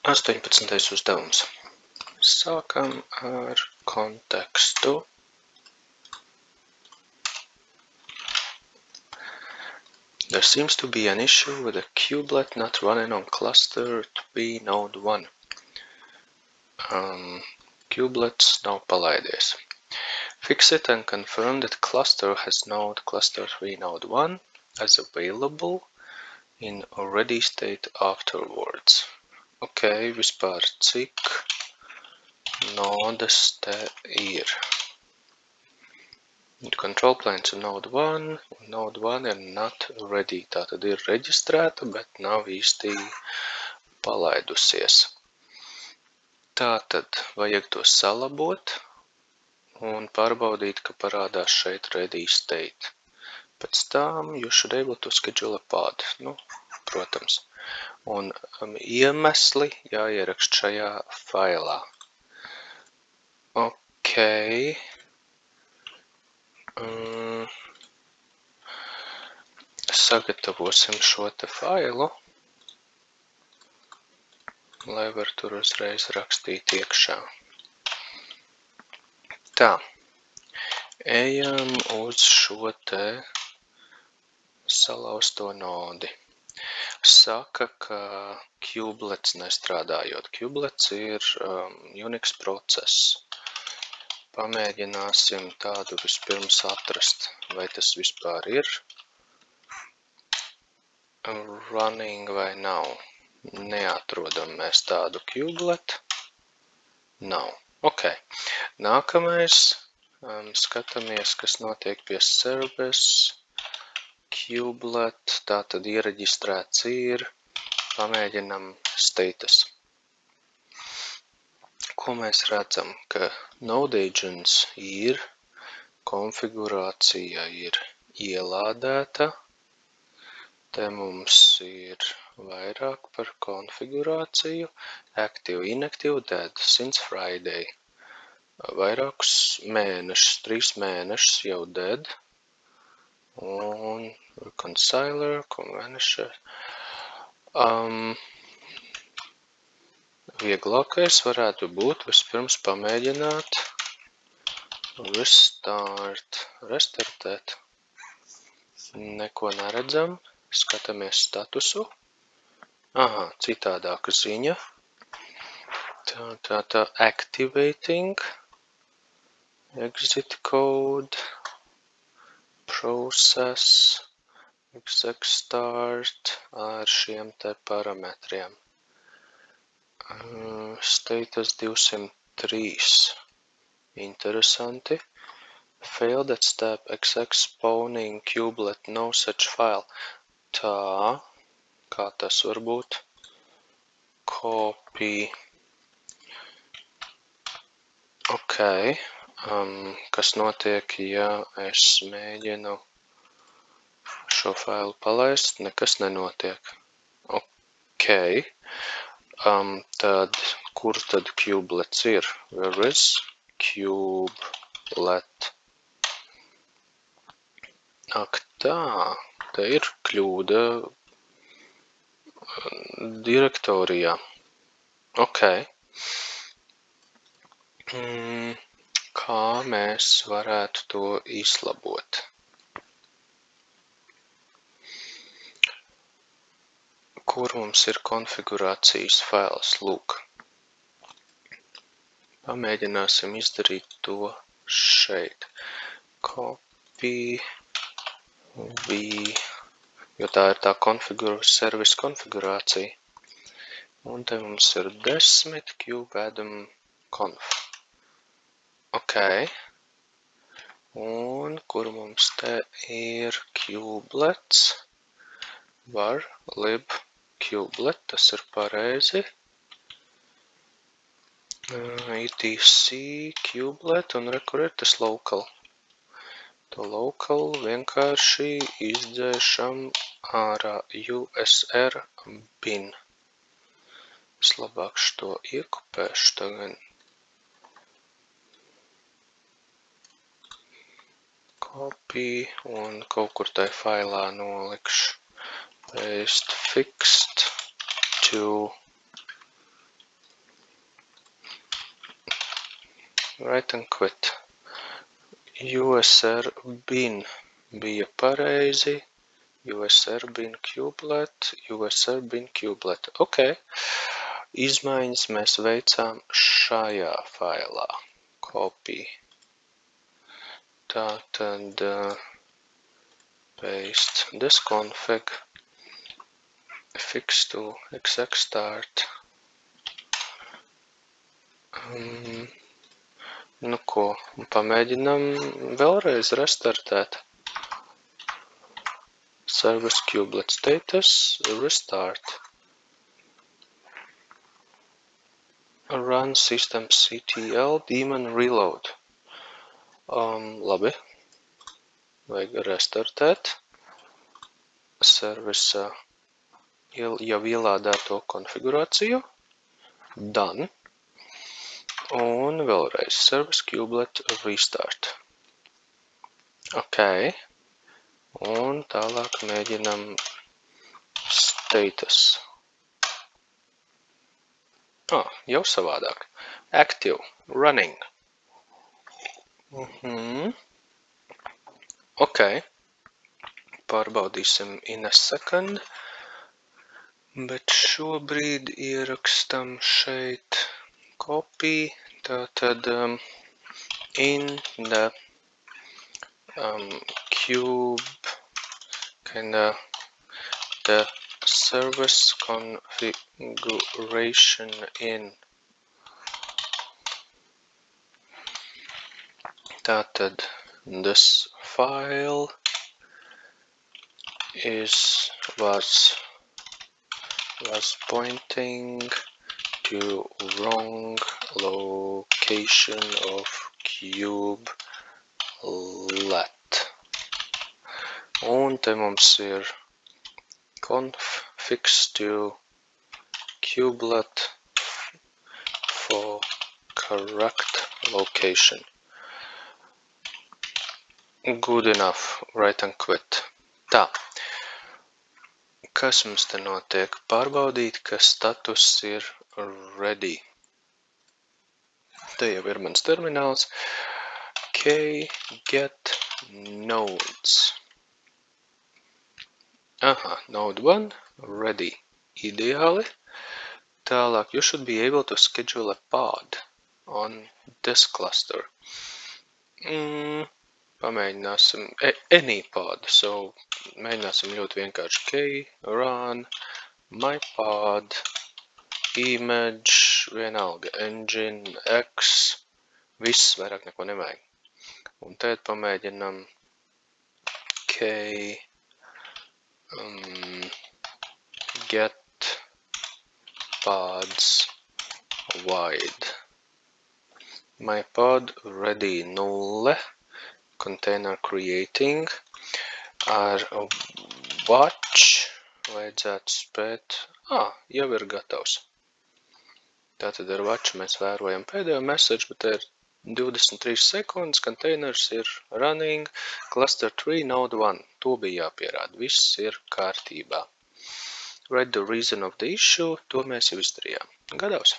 18. uzdevums. Sākam ar kontekstu. There seems to be an issue with a kubelet not running on cluster 3 node 1. Kubelets nav palaidies. Fix it and confirm that cluster has node cluster 3 node 1 as available in ready state afterwards. Ok, vispār cik nodes te ir? Control planes un node 1, un node 1 ir not ready, tātad ir reģistrēta, bet nav īsti palaidusies. Tātad vajag to salabot un pārbaudīt, ka parādās šeit ready state. Pēc tam you should able to schedule a pod, protams. Un iemesli jāierakst šajā failā. Ok. Sagatavosim šo te failu, lai var tur uzreiz rakstīt iekšā. Tā. Ejam uz šo te salauzto nodi. Saka, ka kubelets nestrādājot. Kubelets ir Unix process. Pamēģināsim tādu vispirms atrast, vai tas vispār ir running vai nav. Neatrodam mēs tādu kubelet. Nav. Ok. Nākamais. Skatāmies, kas notiek pie service. Kubelet, tātad iereģistrēts ir, pamēģinam status. Ko mēs redzam, ka node agents ir, konfigurācija ir ielādēta, te mums ir vairāk par konfigurāciju, active, inactive, dead, since Friday. Vairākus mēnešus, 3 mēnešus jau dead. Un reconciler, convener. Vieglākais varētu būt vispirms pamēģināt restart, restartēt. Neko neredzam, skatāmies statusu. Aha, citādāka ziņa. Tā activating, exit code, process, exec start ar šiem te parametriem. Status 203. Interesanti. Failed at step exec spawning kubelet no such file. Tā, kā tas var būt? Copy. Ok. Kas notiek, ja es mēģinu šo failu palaist? Nekas nenotiek. Ok. Tad, kur tad kubelets ir? Where is kubelet? Ak tā, te ir kļūda direktorijā. Ok. Kā mēs varētu to izlabot? Kur mums ir konfigurācijas fails? Lūk. Pamēģināsim izdarīt to šeit. Copy V, jo tā ir tā service konfigurācija. Un te mums ir 10 kubeadm conf. Ok. Un kur mums te ir kubelets? Var lib kubelet, tas ir pareizi. etc kubelet un kur ir tas local. To local vienkārši izdzēšam ārā usr bin. Es labāk šo iekopēšu tagad. Copy un kaut kur tai failā nolikšu. Paste fixed to Write and quit. USR bin bija pareizi. USR bin kubelet. USR bin kubelet. Ok. Izmaiņas mēs veicām šajā failā. Copy. Tātad paste this config. Fix to exec start. Nu ko, pamēģinam vēlreiz restartēt. Service kubelet status, restart. Run systemctl daemon reload. Labi. Vajag restartēt. Service jau ielādēto konfigurāciju. Done. Un vēlreiz service kubelet restart. Ok. Un tālāk mēģinam status. Jau savādāk. Active. Running. Ok. Pārbaudīsim in a second. Bet šobrīd ierakstam šeit copy. Tātad in the cube the service configuration in. Tātad this file was pointing to wrong location of kubelet. Un te mums ir conf fix to kubelet for correct location. Good enough. Write and quit. Tā. Kas mums te notiek? Pārbaudīt, ka status ir ready. Te jau ir mans termināls. Get nodes. Node 1, ready. Ideāli. Tālāk, you should be able to schedule a pod on this cluster. Pamēģināsim any pod, so mēģināsim ļoti vienkārši run my pod image, vienalga engine, x, viss, vairāk neko nevajag. Un tad pamēģinam get pods wide. My pod ready 0. Container creating ar watch vajadzētu spēt, jau ir gatavs. Tātad ar watch mēs vērojam pēdējo message, bet ir 23 sekundes, containers ir running, cluster 3 node 1, to bija jāpierāda, viss ir kārtībā. Write the reason of the issue, to mēs jau izdarījām. Gatavs.